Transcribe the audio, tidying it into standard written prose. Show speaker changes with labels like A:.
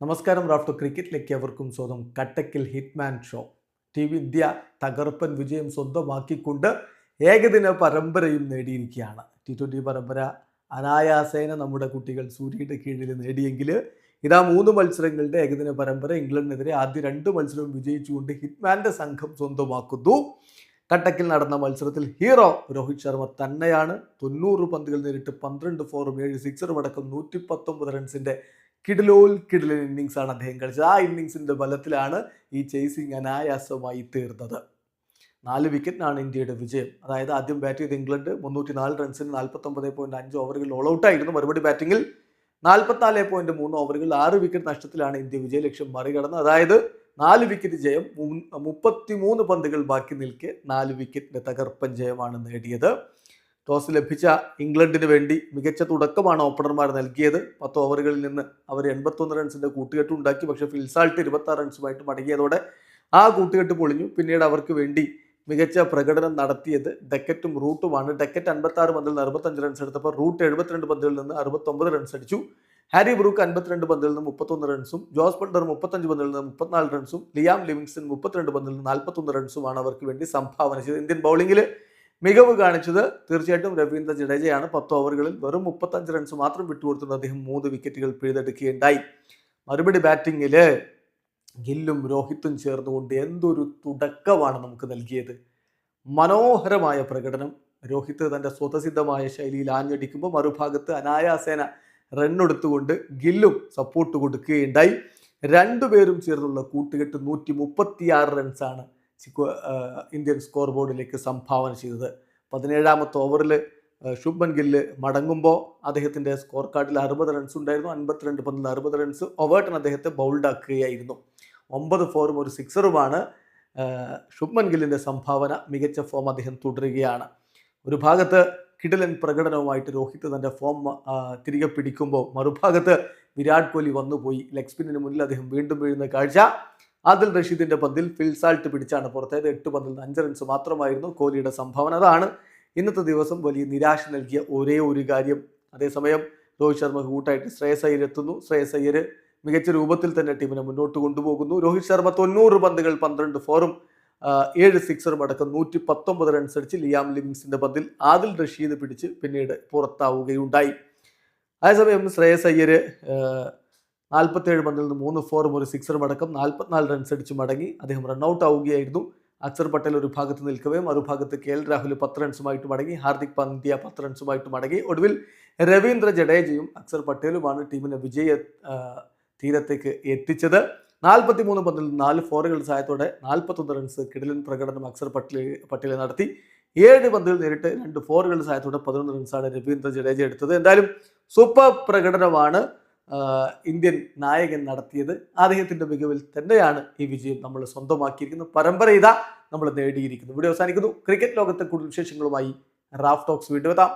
A: നമസ്കാരം. റാഫ്റ്റോ ക്രിക്കറ്റിലേക്ക് അവർക്കും സ്വന്തം കട്ടക്കിൽ ഹിറ്റ്മാൻ ഷോ. ടീം ഇന്ത്യ തകർപ്പൻ വിജയം സ്വന്തമാക്കിക്കൊണ്ട് ഏകദിന പരമ്പരയും നേടിയിരിക്കുകയാണ്. T20 പരമ്പര അനായാസേന നമ്മുടെ കുട്ടികൾ സൂര്യയുടെ കീഴിൽ നേടിയെങ്കിൽ ഇതാ 3 മത്സരങ്ങളുടെ ഏകദിന പരമ്പര ഇംഗ്ലണ്ടിനെതിരെ ആദ്യ 2 മത്സരവും വിജയിച്ചുകൊണ്ട് ഹിറ്റ്മാൻ്റെ സംഘം സ്വന്തമാക്കുന്നു. കട്ടക്കിൽ നടന്ന മത്സരത്തിൽ ഹീറോ രോഹിത് ശർമ്മ തന്നെയാണ്. 90 പന്തുകൾ നേരിട്ട് 12 ഫോറും 7 സിക്സറും അടക്കം 119 റൺസിന്റെ കിടിലൻ ഇന്നിങ്സാണ് അദ്ദേഹം കളിച്ചത്. ആ ഇന്നിങ്സിന്റെ ബലത്തിലാണ് ഈ ചേസിങ് അനായാസമായി തീർന്നത്. 4 വിക്കറ്റിനാണ് ഇന്ത്യയുടെ വിജയം. അതായത് ആദ്യം ബാറ്റ് ചെയ്ത ഇംഗ്ലണ്ട് 304 റൺസിന് 49.5 ഓവറുകൾ ഓൾ ഔട്ടായിരുന്നു. മറുപടി ബാറ്റിംഗിൽ 44.3 ഓവറുകൾ 6 വിക്കറ്റ് നഷ്ടത്തിലാണ് ഇന്ത്യ വിജയലക്ഷ്യം മറികടന്നത്. അതായത് 4 വിക്കറ്റ് ജയം, 33 പന്തുകൾ ബാക്കി നിൽക്കെ 4 വിക്കറ്റിന്റെ തകർപ്പൻ ജയമാണ് നേടിയത്. ടോസ് ലഭിച്ച ഇംഗ്ലണ്ടിന് വേണ്ടി മികച്ച തുടക്കമാണ് ഓപ്പണർമാർ നൽകിയത്. 10 ഓവറുകളിൽ നിന്ന് അവർ 81 റൺസിന്റെ കൂട്ടുകെട്ട് ഉണ്ടാക്കി. പക്ഷേ ഫിൽസാൾട്ട് 26 റൺസുമായിട്ട് മടങ്ങിയതോടെ ആ കൂട്ടുകെട്ട് പൊളിഞ്ഞു. പിന്നീട് അവർക്ക് വേണ്ടി മികച്ച പ്രകടനം നടത്തിയത് ഡക്കറ്റും റൂട്ടുമാണ്. ഡക്കറ്റ് 56 പന്തിൽ നിന്ന് 65 റൺസ് എടുത്തപ്പോൾ റൂട്ട് 72 പന്തുകളിൽ നിന്ന് 69 റൺസ് അടിച്ചു. ഹാരി ബ്രൂക്ക് 52 പന്തിൽ നിന്ന് 31 റൺസും ജോസ് ബട്ട്ലർ 35 പന്തിൽ നിന്ന് 34 റൺസും ലിയാം ലിവിങ്സ്റ്റൺ 32 പന്തിൽ നിന്ന് 41 റൺസുമാണ് അവർക്ക് വേണ്ടി സംഭാവന ചെയ്തത്. ഇന്ത്യൻ ബൗളിംഗിൽ മികവ് കാണിച്ചത് തീർച്ചയായിട്ടും രവീന്ദ്ര ജഡേജയാണ്. 10 ഓവറുകളിൽ വെറും 35 റൺസ് മാത്രം വിട്ടുകൊടുത്തുന്ന അദ്ദേഹം 3 വിക്കറ്റുകൾ പിഴുതെടുക്കുകയുണ്ടായി. മറുപടി ബാറ്റിങ്ങിൽ ഗില്ലും രോഹിത്തും ചേർന്നുകൊണ്ട് എന്തൊരു തുടക്കമാണ് നമുക്ക് നൽകിയത്. മനോഹരമായ പ്രകടനം. രോഹിത്ത് തൻ്റെ സ്വതസിദ്ധമായ ശൈലിയിൽ ആഞ്ഞടിക്കുമ്പോൾ മറുഭാഗത്ത് അനായാസേന റണ്ണെടുത്തുകൊണ്ട് ഗില്ലും സപ്പോർട്ട് കൊടുക്കുകയുണ്ടായി. രണ്ടുപേരും ചേർന്നുള്ള കൂട്ടുകെട്ട് 136 റൺസാണ് ഇന്ത്യൻ സ്കോർ ബോർഡിലേക്ക് സംഭാവന ചെയ്തത്. 17ാമത്തെ ഓവറിൽ ശുഭ്മൻ ഗില്ല് മടങ്ങുമ്പോൾ അദ്ദേഹത്തിൻ്റെ സ്കോർ കാർഡിൽ 60 റൺസ് ഉണ്ടായിരുന്നു. 52 പന്തിൽ 60 റൺസ്. ഒവേർട്ടൺ അദ്ദേഹത്തെ ബൗൾഡാക്കുകയായിരുന്നു. 9 ഫോറും 1 സിക്സറുമാണ് ശുഭ്മൻ ഗില്ലിൻ്റെ സംഭാവന. മികച്ച ഫോം അദ്ദേഹം തുടരുകയാണ്. ഒരു ഭാഗത്ത് കിടിലൻ പ്രകടനവുമായിട്ട് രോഹിത് തൻ്റെ ഫോം തിരികെ പിടിക്കുമ്പോൾ മറുഭാഗത്ത് വിരാട് കോഹ്ലി വന്നുപോയി. ലെഗ് സ്പിന്നിന് മുന്നിൽ അദ്ദേഹം വീണ്ടും വീഴുന്ന കാഴ്ച. ആദിൽ റഷീദിന്റെ പന്തിൽ ഫിൽസാൾട്ട് പിടിച്ചാണ് പുറത്തായത്. 8 പന്തിൽ 5 റൺസ് മാത്രമായിരുന്നു കോഹ്ലിയുടെ സംഭാവന. അതാണ് ഇന്നത്തെ ദിവസം വലിയ നിരാശ നൽകിയ ഒരേ ഒരു കാര്യം. അതേസമയം രോഹിത് ശർമ്മ കൂട്ടായിട്ട് ശ്രേയസ് അയ്യർ എത്തുന്നു. ശ്രേയസ് അയ്യർ മികച്ച രൂപത്തിൽ തന്നെ ടീമിനെ മുന്നോട്ട് കൊണ്ടുപോകുന്നു. രോഹിത് ശർമ്മ 90 പന്തുകൾ 12 ഫോറും 7 സിക്സറും അടക്കം 119 റൺസ് അടിച്ച് ലിയാം ലിവിങ്സിന്റെ പന്തിൽ ആദിൽ റഷീദ് പിടിച്ച് പിന്നീട് പുറത്താവുകയുണ്ടായി. അതേസമയം ശ്രേയസ് അയ്യർ 47 പന്തിൽ നിന്ന് 3 ഫോറും 1 സിക്സറും അടക്കം 44 റൺസ് അടിച്ച് മടങ്ങി. അദ്ദേഹം റൺഔട്ട് ആവുകയായിരുന്നു. അക്സർ പട്ടേൽ ഒരു ഭാഗത്ത് നിൽക്കവേ മറുഭാഗത്ത് KL രാഹുൽ 10 റൺസുമായിട്ട് മടങ്ങി. ഹാർദിക് പാണ്ഡ്യ 10 റൺസുമായിട്ട് മടങ്ങി. ഒടുവിൽ രവീന്ദ്ര ജഡേജയും അക്സർ പട്ടേലുമാണ് ടീമിനെ വിജയ തീരത്തേക്ക് എത്തിച്ചത്. 43 പന്തിൽ 4 ഫോറുകൾ സഹായത്തോടെ 41 റൺസ് കിടിലൻ പ്രകടനം അക്സർ പട്ടേൽ നടത്തി. 7 പന്തിൽ നേരിട്ട് 2 ഫോറുകൾ സഹായത്തോടെ 11 റൺസാണ് രവീന്ദ്ര ജഡേജ എടുത്തത്. എന്തായാലും സൂപ്പർ പ്രകടനമാണ് ഇന്ത്യൻ നായകൻ നടത്തിയത്. അദ്ദേഹത്തിൻ്റെ മികവിൽ തന്നെയാണ് ഈ വിജയം നമ്മൾ സ്വന്തമാക്കിയിരിക്കുന്നത്. പരമ്പര ഇതാ നമ്മൾ നേടിയിരിക്കുന്നു. വീഡിയോ അവസാനിക്കുന്നു. ക്രിക്കറ്റ് ലോകത്തെ കൂടുതൽ വിശേഷങ്ങളുമായി റാഫ് ടോക്സ് വീണ്ടും എത്താം.